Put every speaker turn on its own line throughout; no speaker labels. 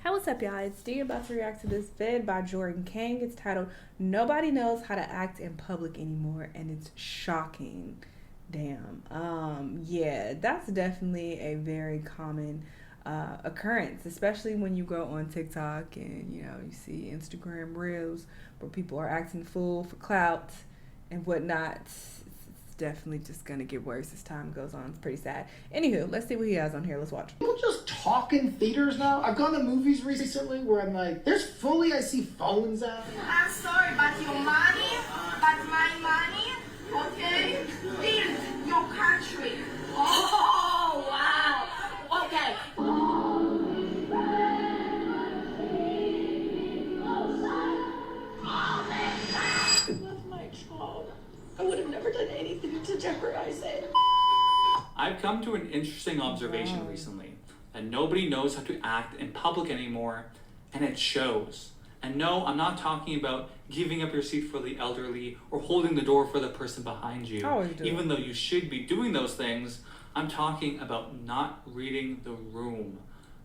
Hey, what's up, y'all? It's Dee about to react to this vid by Jordan King. It's titled Nobody Knows How to Act in Public Anymore, and it's shocking. Damn. Yeah, that's definitely a very common occurrence, especially when you go on TikTok and, you see Instagram reels where people are acting fool for clout and whatnot. It's definitely just gonna get worse as time goes on. It's pretty sad. Anywho, let's see what he has on here. Let's watch.
People just talk in theaters now. I've gone to movies recently where I'm like, I see phones out.
I'm sorry, but your money, but my money, okay, is your country. Oh, wow. Okay. I love my job. I would have never done anything to jeopardize it.
I've come to an interesting observation recently, that nobody knows how to act in public anymore, and it shows. And no, I'm not talking about giving up your seat for the elderly or holding the door for the person behind you, even though you should be doing those things. I'm talking about not reading the room.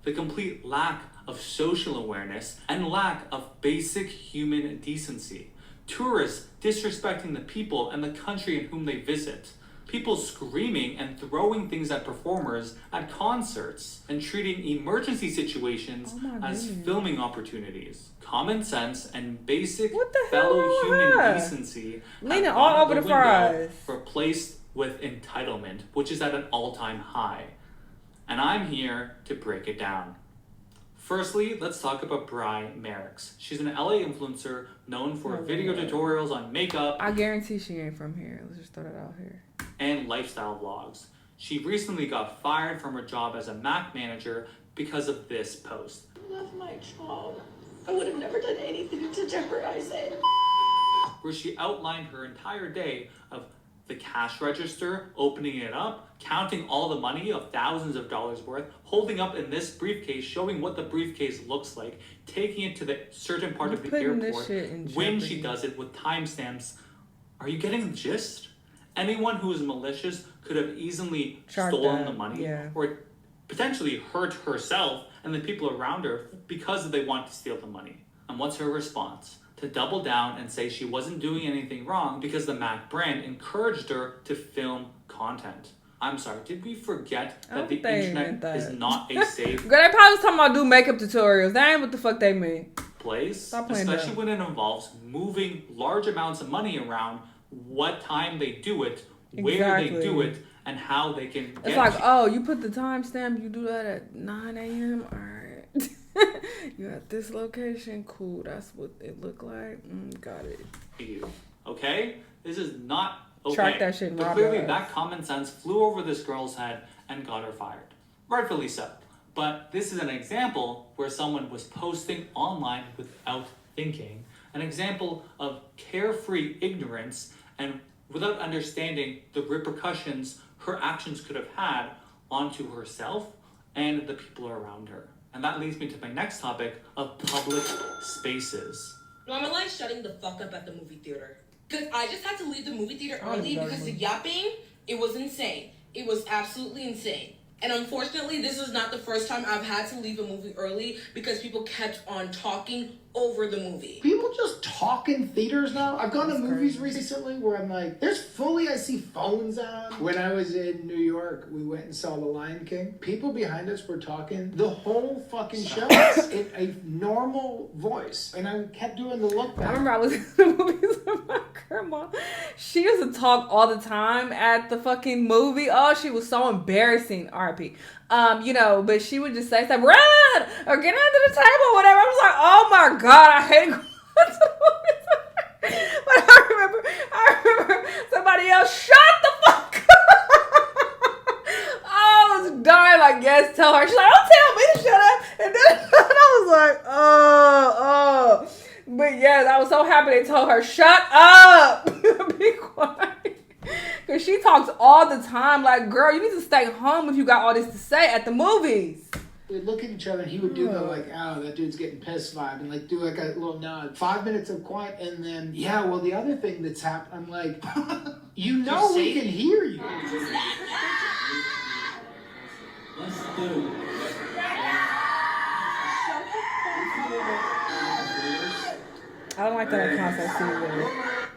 The complete lack of social awareness and lack of basic human decency. Tourists disrespecting the people and the country in whom they visit. People screaming and throwing things at performers at concerts, and treating emergency situations as filming opportunities. Common sense and basic fellow human decency
leaning all over the fries,
replaced with entitlement, which is at an all-time high. And I'm here to break it down. Firstly, let's talk about Bri Merricks. She's an LA influencer known for video tutorials on makeup.
I guarantee she ain't from here. Let's just throw that out here.
And lifestyle vlogs. She recently got fired from her job as a Mac manager because of this post.
I love my job. I would have never done anything to jeopardize it.
Where she outlined her entire day of the cash register, opening it up, counting all the money of thousands of dollars worth, holding up in this briefcase, showing what the briefcase looks like, taking it to the certain part of the airport, when she does it with timestamps. Are you getting the gist? Anyone who is malicious could have easily stolen the money or potentially hurt herself and the people around her because they want to steal the money. And what's her response? To double down and say she wasn't doing anything wrong because the Mac brand encouraged her to film content. I'm sorry, did we forget that the internet is not a safe
Girl, they probably was talking about do makeup tutorials. That ain't what the fuck they mean.
place, especially when it involves moving large amounts of money around, what time they do it, where they do it, and how they can get
It's like, oh, you put the timestamp, you do that at 9 a.m.? All right. You at this location? Cool, that's what it looked like. Got it.
You. Okay? This is not okay.
Track that shit,
but clearly that common sense flew over this girl's head and got her fired. Rightfully so. But this is an example where someone was posting online without thinking. An example of carefree ignorance and without understanding the repercussions her actions could have had onto herself and the people around her. And that leads me to my next topic of public spaces.
Normalize shutting the fuck up at the movie theater. Because I just had to leave the movie theater early because the yapping, it was insane. It was absolutely insane. And unfortunately, this is not the first time I've had to leave a movie early because people kept on talking over the movie.
People just talk in theaters now. I've gone to movies recently where I'm like, I see phones out. When I was in New York, we went and saw The Lion King. People behind us were talking the whole fucking show in a normal voice. And I kept doing the look back.
I remember I was in the movies with my grandma. She used to talk all the time at the fucking movie. Oh, she was so embarrassing. RIP. But she would just say stuff, run or get under the table, whatever. I was like, oh my God, I hate going to the movies. But I remember somebody else, shut the fuck up. I was dying, like, yes, tell her. She's like, don't tell me to shut up. And then I was like, oh. But yes, I was so happy they told her, shut up. Be quiet. Because she talks all the time. Like, girl, you need to stay home if you got all this to say at the movies.
We'd look at each other and he would do the like, oh, that dude's getting pissed vibe and like do like a little nod. 5 minutes of quiet and then, the other thing that's happened, I'm like, we can hear you.
Let's do.
I don't like that concept either.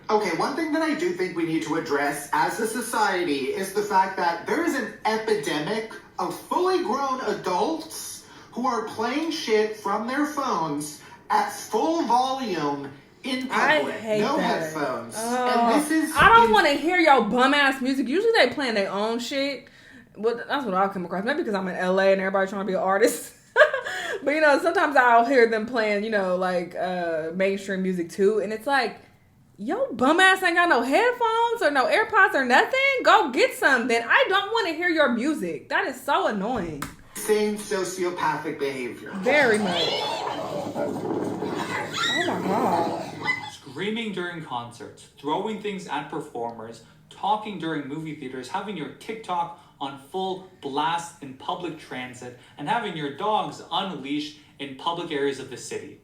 Okay, one thing that I do think we need to address as a society is the fact that there is an epidemic of fully grown adults who are playing shit from their phones at full volume in public.
I hate
no
that.
headphones.
Oh,
And this is
I don't want to hear y'all bum ass music. Usually they playing their own shit. Well, that's what I'll come across. Maybe because I'm in LA and everybody trying to be an artist. But you know, sometimes I'll hear them playing, you know, like mainstream music too, and it's like, yo, bum ass ain't got no headphones or no AirPods or nothing. Go get some. Then I don't want to hear your music. That is so annoying.
same sociopathic behavior.
Very much. Oh my god.
Screaming during concerts, throwing things at performers, talking during movie theaters, having your TikTok on full blast in public transit, and having your dogs unleashed in public areas of the city.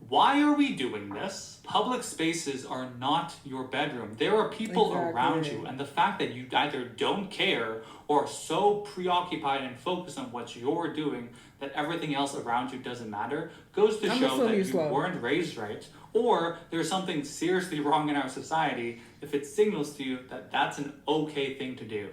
Why are we doing this? Public spaces are not your bedroom. There are people around you, and the fact that you either don't care or are so preoccupied and focused on what you're doing that everything else around you doesn't matter goes to show that you weren't raised right, or there's something seriously wrong in our society if it signals to you that that's an okay thing to do.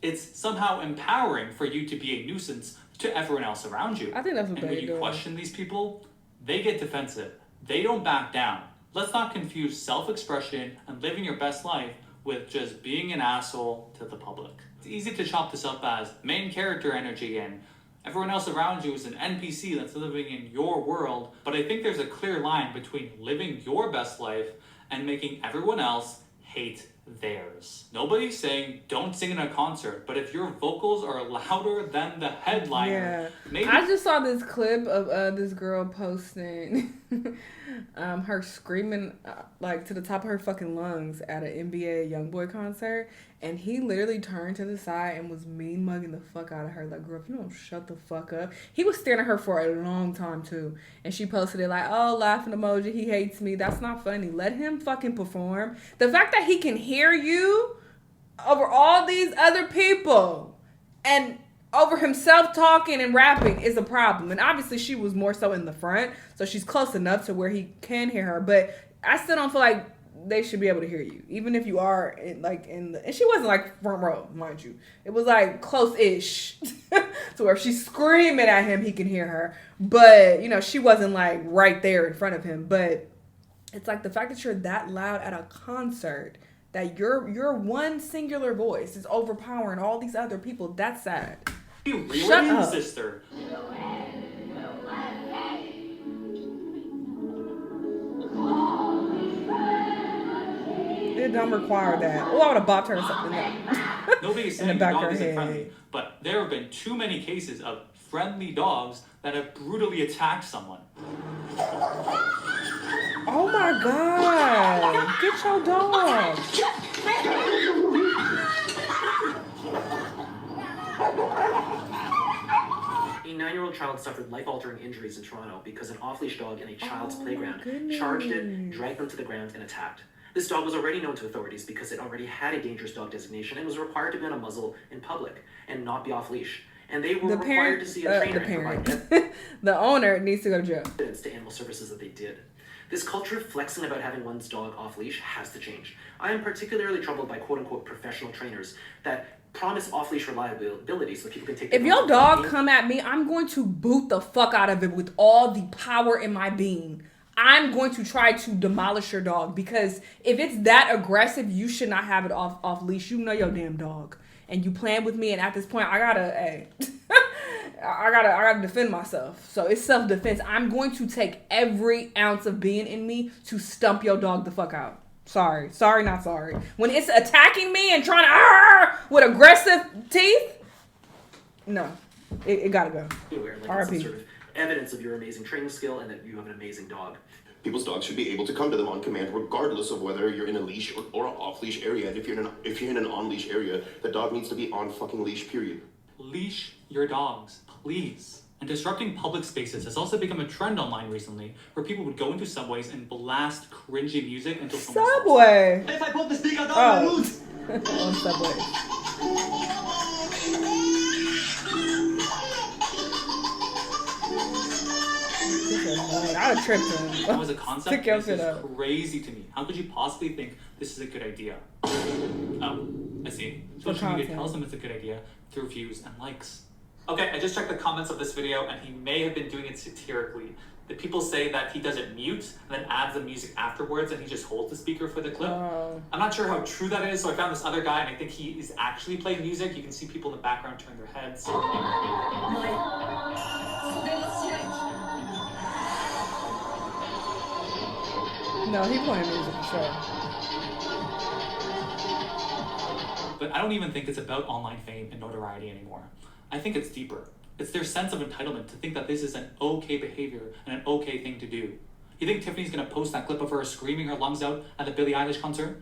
It's somehow empowering for you to be a nuisance to everyone else around you.
I think that's what
and when you question these people, they get defensive. They don't back down. Let's not confuse self-expression and living your best life with just being an asshole to the public. It's easy to chop this up as main character energy and everyone else around you is an NPC that's living in your world, but I think there's a clear line between living your best life and making everyone else hate theirs. Nobody's saying don't sing in a concert, but if your vocals are louder than the headliner, maybe...
I just saw this clip of this girl posting her screaming like to the top of her fucking lungs at an NBA YoungBoy concert, and he literally turned to the side and was mean mugging the fuck out of her, like, girl, if you don't shut the fuck up. He was staring at her for a long time too, and she posted it like, oh, laughing emoji, he hates me. That's not funny. Let him fucking perform. The fact that he can hear you over all these other people and over himself talking and rapping is a problem. And obviously she was more so in the front, so she's close enough to where he can hear her, but I still don't feel like they should be able to hear you, even if you are in the, and she wasn't like front row, mind you. It was like close-ish to where if she's screaming at him, he can hear her. But, you know, she wasn't like right there in front of him. But it's like the fact that you're that loud at a concert, that your one singular voice is overpowering all these other people, that's sad.
Shut up, sister.
It don't require that. Oh, I would have bopped her or something.
Nobody's saying the dog isn't friendly, but there have been too many cases of friendly dogs that have brutally attacked someone.
Oh my god! Get your dog!
A 9-year-old child suffered life-altering injuries in Toronto because an off-leash dog in a child's playground charged it, dragged them to the ground, and attacked. This dog was already known to authorities because it already had a dangerous dog designation and was required to be on a muzzle in public and not be off-leash. And they were required to see a trainer and provide
the owner needs to go to jail.
Evidence to animal services that they did. This culture of flexing about having one's dog off-leash has to change. I am particularly troubled by quote-unquote professional trainers that promise off-leash reliability so people can take.
If your dog come at me, I'm going to boot the fuck out of it with all the power in my being. I'm going to try to demolish your dog, because if it's that aggressive, you should not have it off leash. You know your damn dog, and you playing with me, and at this point, I gotta defend myself. So it's self-defense. I'm going to take every ounce of being in me to stump your dog the fuck out. Sorry, not sorry. When it's attacking me and trying to with aggressive teeth, no, it gotta go.
RIP. Sort of evidence of your amazing training skill and that you have an amazing dog.
People's dogs should be able to come to them on command, regardless of whether you're in a leash or an off-leash area. And if you're in an on-leash area, the dog needs to be on fucking leash, period.
Leash your dogs, please. And disrupting public spaces has also become a trend online recently, where people would go into subways and blast cringy music until someone
Subway.
If I put the speaker down, I lose.
On Subway. annoyed. I would have tripped him.
That was a concept.
Stick your
This
shit
is
up.
crazy to me. How could you possibly think this is a good idea? Oh, I see. Social media tells them it's a good idea through views and likes. Okay, I just checked the comments of this video, and he may have been doing it satirically. The people say that he doesn't mute and then adds the music afterwards, and he just holds the speaker for the clip. I'm not sure how true that is, so I found this other guy, and I think he is actually playing music. You can see people in the background turn their heads.
No, he playing music for sure.
But I don't even think it's about online fame and notoriety anymore. I think it's deeper. It's their sense of entitlement to think that this is an okay behavior and an okay thing to do. You think Tiffany's gonna post that clip of her screaming her lungs out at the Billie Eilish concert?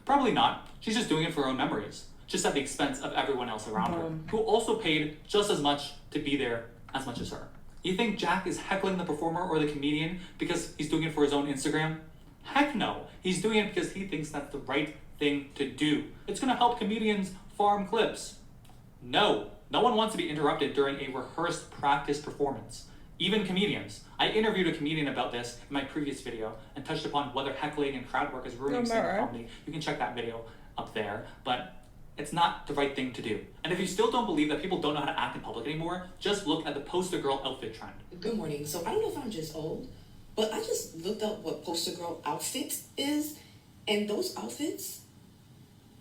Probably not. She's just doing it for her own memories, just at the expense of everyone else around her, who also paid just as much to be there as much as her. You think Jack is heckling the performer or the comedian because he's doing it for his own Instagram? Heck no. He's doing it because he thinks that's the right thing to do. It's gonna help comedians farm clips. No. No one wants to be interrupted during a rehearsed practice performance. Even comedians. I interviewed a comedian about this in my previous video and touched upon whether heckling and crowd work is ruining stand-up comedy. You can check that video up there, but it's not the right thing to do. And if you still don't believe that people don't know how to act in public anymore, just look at the poster girl outfit trend.
Good morning. So I don't know if I'm just old, but I just looked up what poster girl outfit is, and those outfits,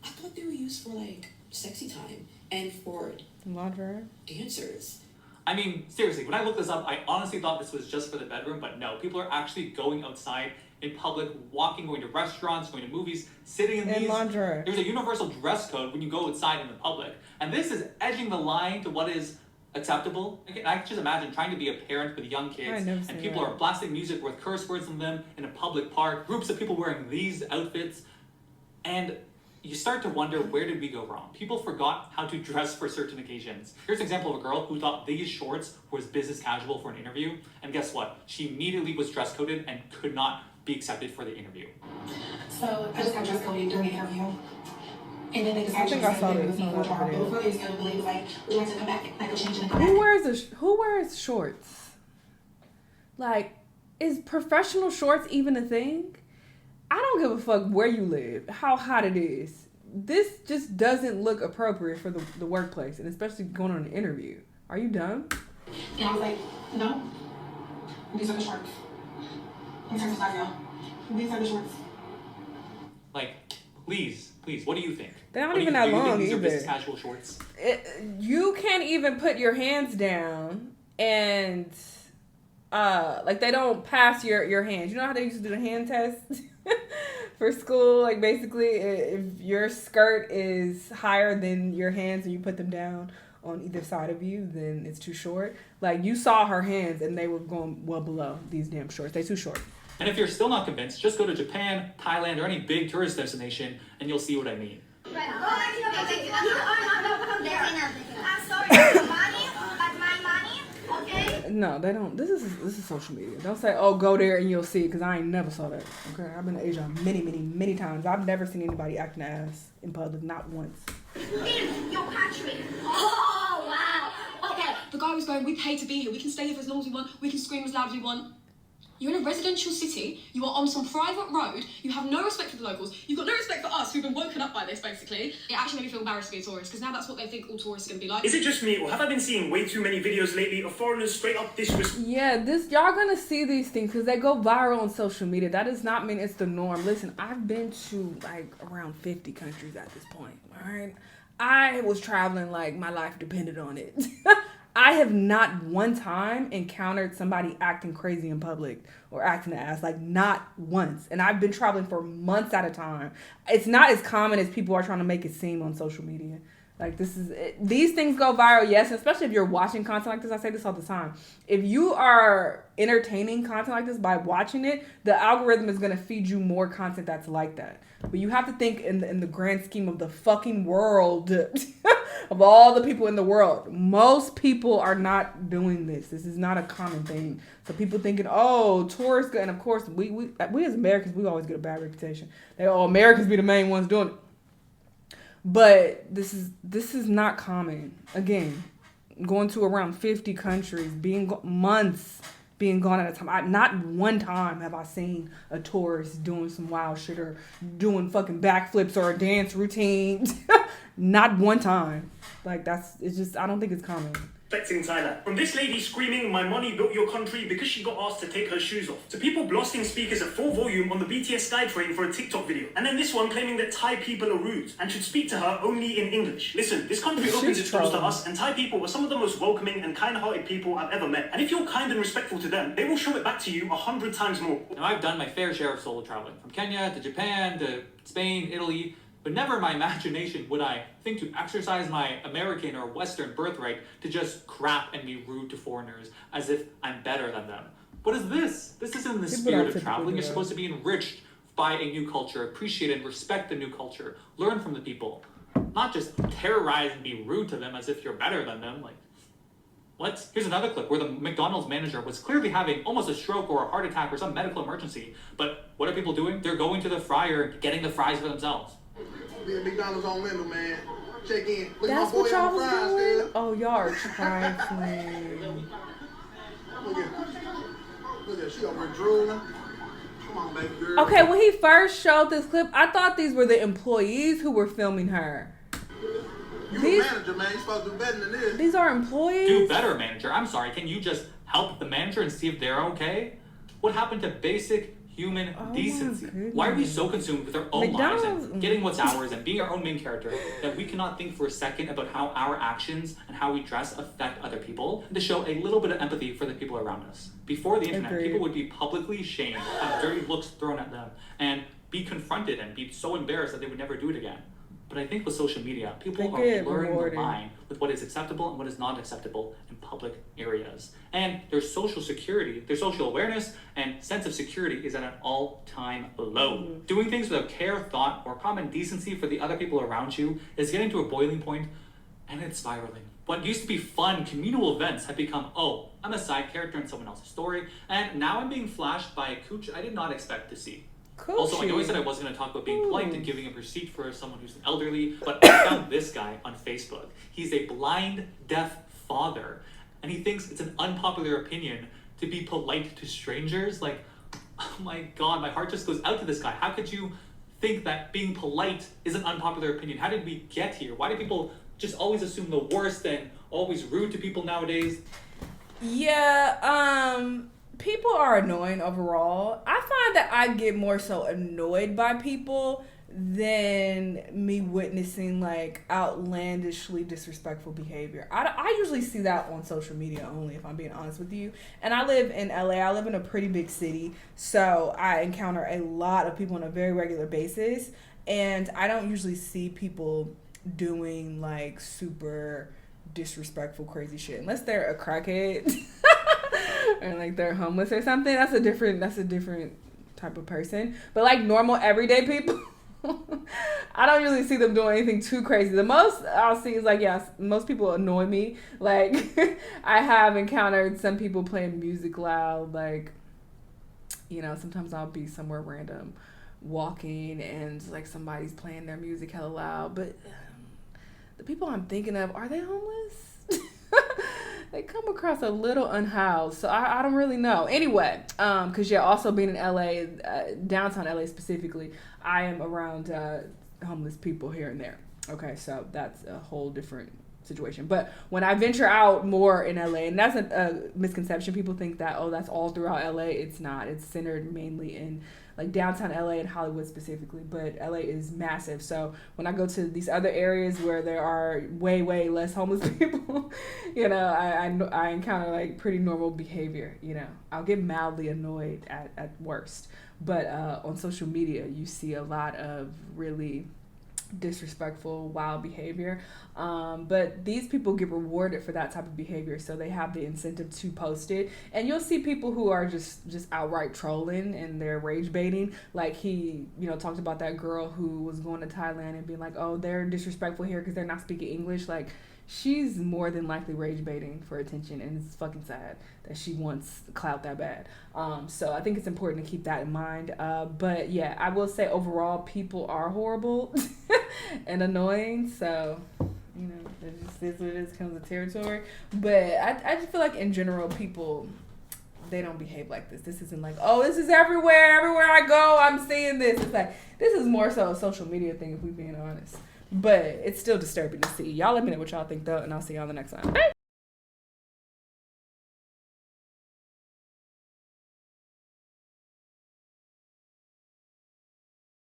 I thought they were used for like sexy time and for
lingerie
dancers.
I mean, seriously, when I looked this up, I honestly thought this was just for the bedroom, but no, people are actually going outside in public, walking, going to restaurants, going to movies, sitting in these.
Lingerie.
There's a universal dress code when you go outside in the public, and this is edging the line to what is acceptable. I can just imagine trying to be a parent with young kids, and people are blasting music with curse words in them in a public park, groups of people wearing these outfits, and you start to wonder, where did we go wrong? People forgot how to dress for certain occasions. Here's an example of a girl who thought these shorts was business casual for an interview, and guess what? She immediately was dress coded and could not be accepted for the interview.
So I just got dress coded during the interview. And then they decided
I think I saw this.
before they was gonna believe like we like to come back, like go change and come
Who wears shorts? Like, is professional shorts even a thing? I don't give a fuck where you live, how hot it is. This just doesn't look appropriate for the workplace, and especially going on an interview. Are you dumb?
And I was like, no, these are the shorts. In terms of style, these are the shorts.
Like, please, what do you think?
They're not even that long
these
either.
Are business casual shorts?
You can't even put your hands down, and like they don't pass your hands. You know how they used to do the hand test for school? Like basically, if your skirt is higher than your hands and you put them down on either side of you, then it's too short. Like you saw her hands and they were going well below these damn shorts. They're too short.
And if you're still not convinced, just go to Japan, Thailand, or any big tourist destination, and you'll see what I mean.
I'm sorry, your money, but my money, okay?
No, they don't. This is social media. Don't say, oh, go there and you'll see, because I ain't never saw that. Okay, I've been to Asia many times. I've never seen anybody acting ass in public, not once.
Leave your country.
Oh, wow. Okay, the guy was going, we pay to be here. We can stay here for as long as we want. We can scream as loud as we want. You're in a residential city, you are on some private road, you have no respect for the locals, you've got no respect for us who've been woken up by this, basically. It actually made me feel embarrassed to be a tourist, because now that's what they think all tourists are going to be like.
Is it just me, or have I been seeing way too many videos lately of foreigners straight up disrespecting?
Yeah, y'all gonna see these things because they go viral on social media. That does not mean it's the norm. Listen, I've been to like around 50 countries at this point, all right? I was traveling like my life depended on it. I have not one time encountered somebody acting crazy in public or acting an ass, like not once. And I've been traveling for months at a time. It's not as common as people are trying to make it seem on social media. Like these things go viral, yes, especially if you're watching content like this. I say this all the time. If you are entertaining content like this by watching it, the algorithm is going to feed you more content that's like that. But you have to think in the grand scheme of the fucking world, of all the people in the world. Most people are not doing this. This is not a common thing. So people thinking, oh, tourists, and of course, we as Americans, we always get a bad reputation. Americans be the main ones doing it. But this is not common. Again, going to around 50 countries, being months being gone at a time. Not one time have I seen a tourist doing some wild shit or doing fucking backflips or a dance routine. Not one time. Like, it's just, I don't think it's common.
Affecting Thailand. From this lady screaming, "My money built your country," because she got asked to take her shoes off, to people blasting speakers at full volume on the BTS Skytrain for a TikTok video. And then this one claiming that Thai people are rude and should speak to her only in English. Listen, this country opens its doors to us, and Thai people are some of the most welcoming and kind-hearted people I've ever met. And if you're kind and respectful to them, they will show it back to you 100 times more.
Now, I've done my fair share of solo traveling, from Kenya to Japan to Spain, Italy, but never in my imagination would I think to exercise my American or Western birthright to just crap and be rude to foreigners as if I'm better than them. What is this? This isn't the spirit of traveling. You're supposed to be enriched by a new culture, appreciate and respect the new culture, learn from the people, not just terrorize and be rude to them as if you're better than them. Like, what? Here's another clip where the McDonald's manager was clearly having almost a stroke or a heart attack or some medical emergency. But what are people doing? They're going to the fryer and getting the fries for themselves.
Be a McDonald's on window, man. Check in. Look
That's
at my boy
what y'all
on the
was
fries,
doing?
man.
Oh, y'all are trifling.
Look at she over there drooling. Come on, baby girl.
Okay, when he first showed this clip, I thought these were the employees who were filming her.
You a manager, man. You supposed to do better than this.
These are employees?
Do better, manager. I'm sorry. Can you just help the manager and see if they're okay? What happened to basic human decency? Why are we so consumed with our own lives and getting what's ours and being our own main character that we cannot think for a second about how our actions and how we dress affect other people, and to show a little bit of empathy for the people around us? Before the internet, people would be publicly shamed, have dirty looks thrown at them, and be confronted and be so embarrassed that they would never do it again. But I think with social media, people are blurring the line with what is acceptable and what is not acceptable in public areas. And their social security, their social awareness and sense of security is at an all-time low. Doing things without care, thought, or common decency for the other people around you is getting to a boiling point, and it's spiraling. What used to be fun communal events have become, oh, I'm a side character in someone else's story, and now I'm being flashed by a cooch I did not expect to see. Also, I know I said I wasn't going to talk about being polite and giving a receipt for someone who's elderly, but I found this guy on Facebook. He's a blind, deaf father, and he thinks it's an unpopular opinion to be polite to strangers. Like, oh my God, my heart just goes out to this guy. How could you think that being polite is an unpopular opinion? How did we get here? Why do people just always assume the worst and always rude to people nowadays?
Yeah, people are annoying overall. I find that I get more so annoyed by people than me witnessing like outlandishly disrespectful behavior. I usually see that on social media only, if I'm being honest with you. And I live in LA. I live in a pretty big city, so I encounter a lot of people on a very regular basis, and I don't usually see people doing like super disrespectful crazy shit unless they're a crackhead or like they're homeless or something. That's a different type of person. But like normal everyday people, I don't really see them doing anything too crazy. The most I'll see is like, yes, most people annoy me. Like I have encountered some people playing music loud. Like, you know, sometimes I'll be somewhere random walking and like somebody's playing their music hella loud, but the people I'm thinking of, are they homeless? They come across a little unhoused, so I don't really know. Anyway, because yeah, also being in LA, downtown LA specifically, I am around homeless people here and there. Okay, so that's a whole different situation. But when I venture out more in LA, and that's a misconception, people think that, oh, that's all throughout LA. It's not. It's centered mainly in like downtown LA and Hollywood specifically, but LA is massive. So when I go to these other areas where there are way, way less homeless people, you know, I encounter like pretty normal behavior. You know, I'll get mildly annoyed at worst. But on social media, you see a lot of really disrespectful, wild behavior. But these people get rewarded for that type of behavior, so they have the incentive to post it. And you'll see people who are just outright trolling and they're rage baiting. Like he, you know, talked about that girl who was going to Thailand and being like, oh, they're disrespectful here because they're not speaking English. Like, she's more than likely rage baiting for attention, and it's fucking sad that she wants clout that bad. So I think it's important to keep that in mind. But yeah, I will say overall, people are horrible and annoying. So, you know, it just is what it is, comes with territory. But I just feel like in general, people they don't behave like this. This isn't like, oh, this is everywhere. Everywhere I go, I'm seeing this. It's like, this is more so a social media thing, if we're being honest. But it's still disturbing to see. Y'all let me know what y'all think, though, and I'll see y'all the next time. Bye.